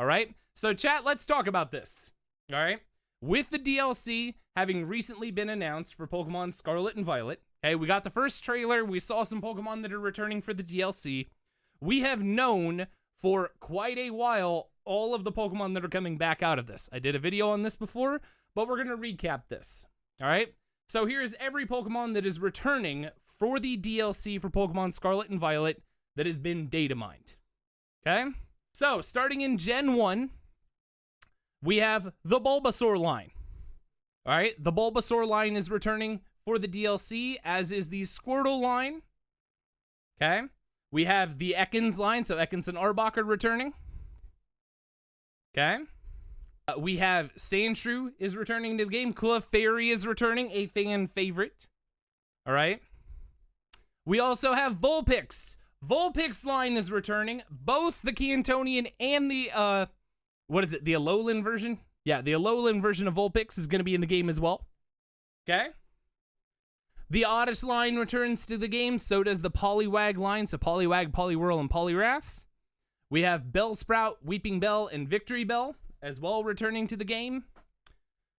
All right. So chat, let's talk about this. All right. With the DLC having recently been announced for Pokemon Scarlet and Violet, okay, we got the first trailer. We saw some Pokemon that are returning for the DLC. We have known for quite a while all of the Pokemon that are coming back out of this. I did a video on this before, but we're going to recap this. All right. So here's every Pokemon that is returning for the DLC for Pokemon Scarlet and Violet that has been data mined. Okay. So starting in Gen 1, we have the Bulbasaur line. All right. The Bulbasaur line is returning for the DLC, as is the Squirtle line. Okay. We have the Ekans line, so Ekans and Arbok are returning. Okay. We have Sandshrew is returning to the game. Clefairy is returning, a fan favorite. All right. We also have Vulpix. Vulpix line is returning. Both the Cantonian and the, what is it? The Alolan version? Yeah, the Alolan version of Vulpix is going to be in the game as well. Okay. The Oddish line returns to the game. So does the Poliwag line. So Poliwag, Poliwhirl, and Poliwrath. We have Bellsprout, Weeping Bell, and Victory Bell as well returning to the game.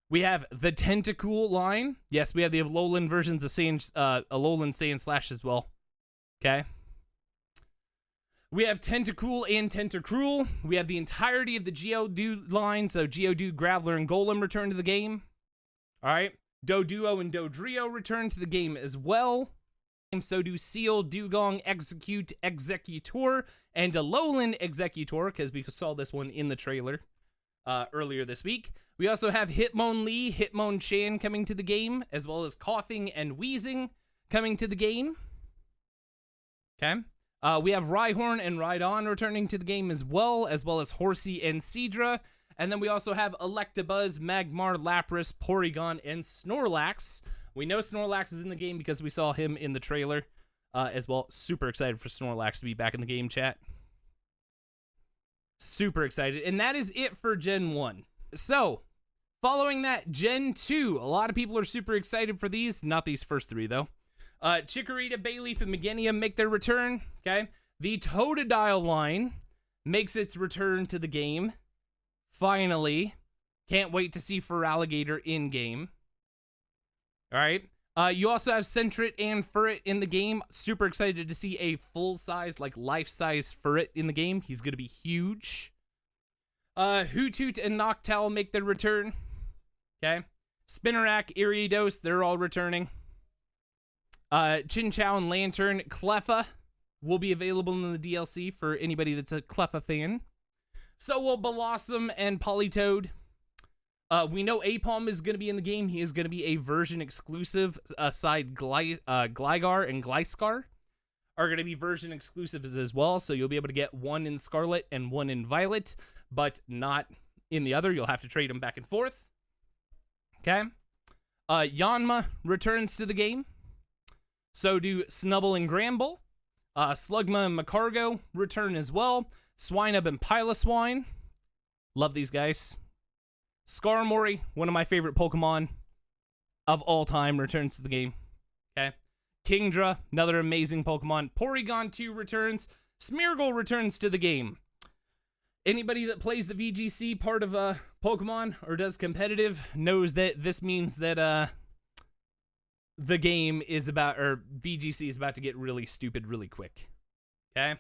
We have the Tentacool line. Yes, we have the Alolan versions of Alolan Saiyan Slash as well. Okay. We have Tentacool and Tentacruel. We have the entirety of the Geodude line. So Geodude, Graveler, and Golem return to the game. All right. Doduo and Dodrio return to the game as well. So do Seal, Dugong, Execute, Executor, and Alolan Executor, because we saw this one in the trailer earlier this week. We also have Hitmonlee, Hitmonchan coming to the game, as well as Coughing and Wheezing coming to the game. Okay. We have Rhyhorn and Rhydon returning to the game as well as Horsey and Seadra. And then we also have Electabuzz, Magmar, Lapras, Porygon, and Snorlax. We know Snorlax is in the game because we saw him in the trailer as well. Super excited for Snorlax to be back in the game, chat. Super excited. And that is it for Gen 1. So, following that, Gen 2. A lot of people are super excited for these. Not these first three, though. Chikorita, Bayleaf, and Meganium make their return. Okay. The Totodile line makes its return to the game. Finally. Can't wait to see Feraligatr in-game. Alright. You also have Sentret and Furret in the game. Super excited to see a full-size, like life-size Furret in the game. He's going to be huge. Hoothoot and Noctowl make their return. Okay. Spinarak, Iridos, they're all returning. Chinchou and Lantern. Cleffa will be available in the DLC for anybody that's a Cleffa fan. So will Blossom and Politoed. We know Apom is going to be in the game. He is going to be a version exclusive. Aside Gligar and Gliscor are going to be version exclusives as well. So you'll be able to get one in Scarlet and one in Violet, but not in the other. You'll have to trade them back and forth. Okay. Yanma returns to the game. So do Snubble and Gramble. Slugma and Macargo return as well. Swinub and Piloswine. Love these guys. Skarmory, one of my favorite Pokemon of all time, returns to the game. Okay. Kingdra, another amazing Pokemon. Porygon 2 returns. Smeargle returns to the game. Anybody that plays the VGC part of Pokemon or does competitive knows that this means that the game is about, or VGC is about to get really stupid really quick. Okay.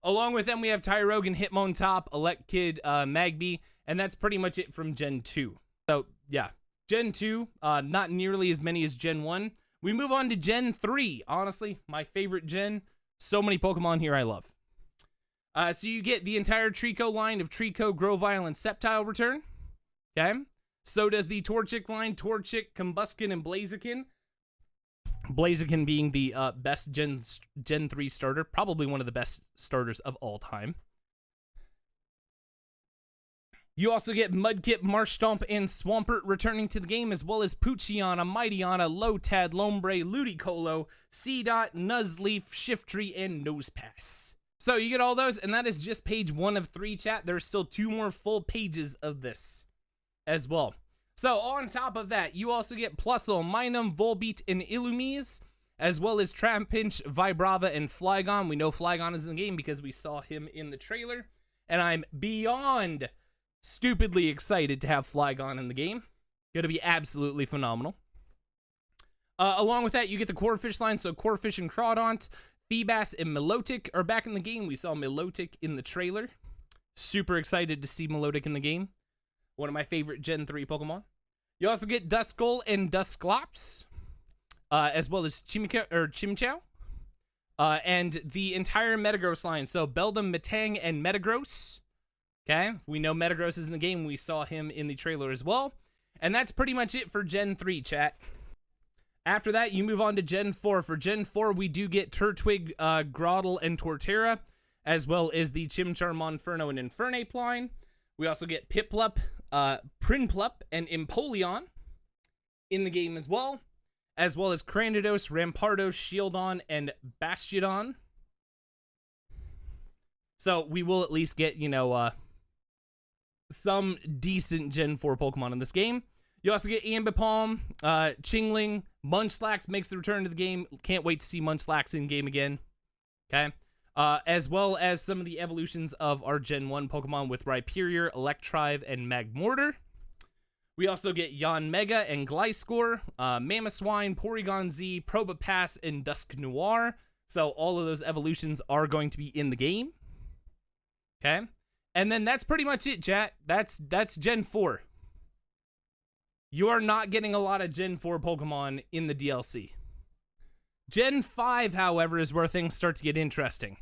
Along with them, we have Tyrogue and Hitmontop, Elekid, Magby, and that's pretty much it from Gen 2. So, yeah. Gen 2, not nearly as many as Gen 1. We move on to Gen 3. Honestly, my favorite gen. So many Pokemon here I love. So you get the entire Trico line of Trico, Grovyle, and Sceptile return. Okay. So does the Torchic line, Torchic, Combuskin, and Blaziken. Blaziken being the best Gen 3 starter. Probably one of the best starters of all time. You also get Mudkip, Marshtomp, and Swampert returning to the game, as well as Poochyena, Mightyena, Lotad, Lombre, Ludicolo, Seedot, Nuzleaf, Shiftry, and Nosepass. So you get all those, and that is just page 1 of 3, chat. There's still 2 more full pages of this as well. So on top of that, you also get Plusle, Minun, Volbeat, and Illumise, as well as Trapinch, Vibrava, and Flygon. We know Flygon is in the game because we saw him in the trailer. And I'm beyond stupidly excited to have Flygon in the game. Gonna be absolutely phenomenal. Along with that, you get the core fish line. So Corphish and Crawdaunt, Feebas, and Milotic are back in the game. We saw Milotic in the trailer. Super excited to see Milotic in the game. One of my favorite Gen 3 Pokemon. You also get Duskull and Dusclops, as well as Chimchao. And the entire Metagross line. So Beldum, Metang, and Metagross. Okay, we know Metagross is in the game. We saw him in the trailer as well. And that's pretty much it for Gen 3, chat. After that, you move on to Gen 4. For Gen 4, we do get Turtwig, Grotle, and Torterra, as well as the Chimchar, Monferno, and Infernape line. We also get Piplup, Prinplup, and Empoleon in the game as well as Cranidos, Rampardos, Shieldon, and Bastiodon. So we will at least get, some decent Gen 4 Pokemon in this game. You also get Ambipom, Chingling, Munchlax makes the return to the game. Can't wait to see Munchlax in game again. Okay. As well as some of the evolutions of our Gen 1 Pokemon with Rhyperior, Electrive, and Magmortar. We also get Yanmega and Gliscor, Mamoswine, Porygon Z, Probopass, and Dusknoir. So all of those evolutions are going to be in the game. Okay. And then that's pretty much it, chat. That's Gen 4. You are not getting a lot of Gen 4 Pokemon in the DLC. Gen 5, however, is where things start to get interesting.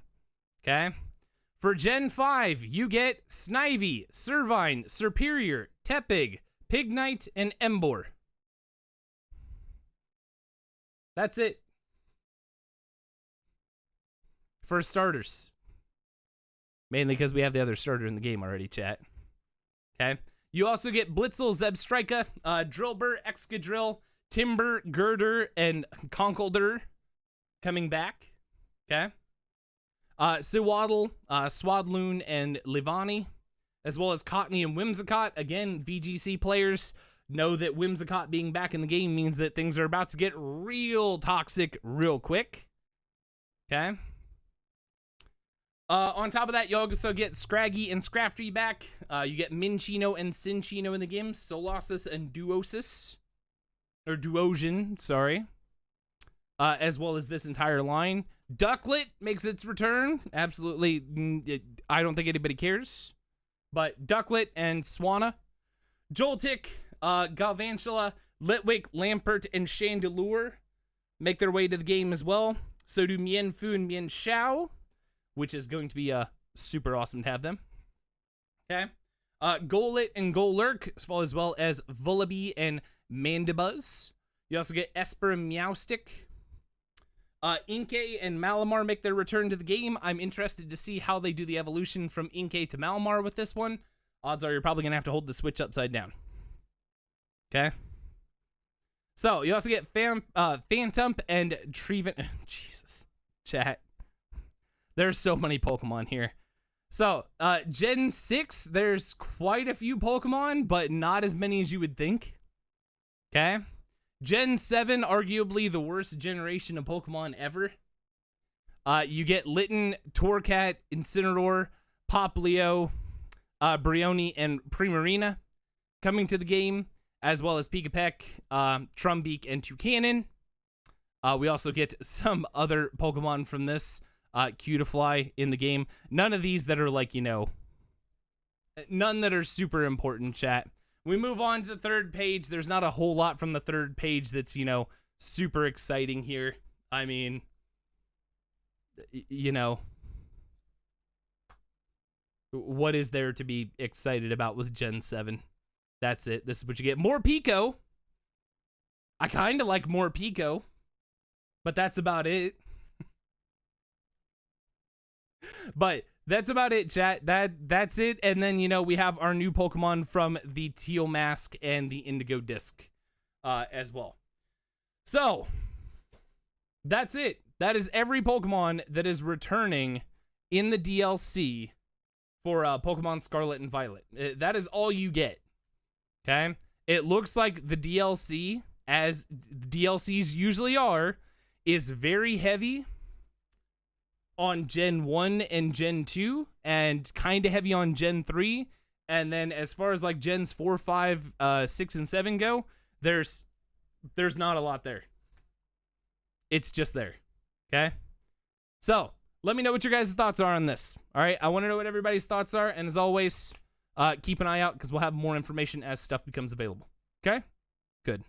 Okay? For Gen 5, you get Snivy, Servine, Serperior, Tepig, Pignite, and Emboar. That's it. For starters. Mainly because we have the other starter in the game already, chat. Okay? You also get Blitzel, Zebstrika, Drillbur, Excadrill, Timber, Girder, and Conkeldurr coming back. Okay? Sewaddle, Swadloon, and Livani, as well as Cottonee and Whimsicott. Again, VGC players know that Whimsicott being back in the game means that things are about to get real toxic real quick. Okay? On top of that, you also get Scraggy and Scrafty back. You get Minchino and Cinchino in the game. Solosis and Duosis. Or Duosian, sorry. As well as this entire line. Ducklet makes its return. Absolutely, I don't think anybody cares. But Ducklet and Swanna. Joltik, Galvantula, Litwick, Lampert, and Chandelure make their way to the game as well. So do Mienfoo and Mienshao, which is going to be super awesome to have them. Okay. Golett and Golurk, as well as Vullaby and Mandibuzz. You also get Esper and Meowstic. Inkay and Malamar make their return to the game. I'm interested to see how they do the evolution from Inkay to Malamar with this one. Odds are you're probably going to have to hold the Switch upside down. Okay. So, you also get Phantump and Treven. Jesus. Chat. There's so many Pokemon here. So, Gen 6, there's quite a few Pokemon, but not as many as you would think. Okay? Gen 7, arguably the worst generation of Pokemon ever. You get Litten, Torcat, Incineroar, Poplio, Brioni, and Primarina coming to the game, as well as Pikapek, Trumbeak, and Toucanon. We also get some other Pokemon from this. Cutiefly in the game. None of these that are like, none that are super important, chat. We move on to the third page. There's not a whole lot from the third page that's, super exciting here. I mean, what is there to be excited about with Gen 7? That's it. This is what you get. More Pico. I kind of like more Pico, but that's about it. But that's about it, chat. That's it. And then, we have our new Pokemon from the Teal Mask and the Indigo Disc as well. So, that's it. That is every Pokemon that is returning in the DLC for Pokemon Scarlet and Violet. That is all you get. Okay? It looks like the DLC, as DLCs usually are, is very heavy on Gen 1 and Gen 2, and kind of heavy on Gen 3, And then as far as like gens 4, 5, 6, and 7 go, there's not a lot there. It's just there. Okay? So, let me know what your guys' thoughts are on this. All right? I want to know what everybody's thoughts are. And as always, keep an eye out because we'll have more information as stuff becomes available. Okay? Good.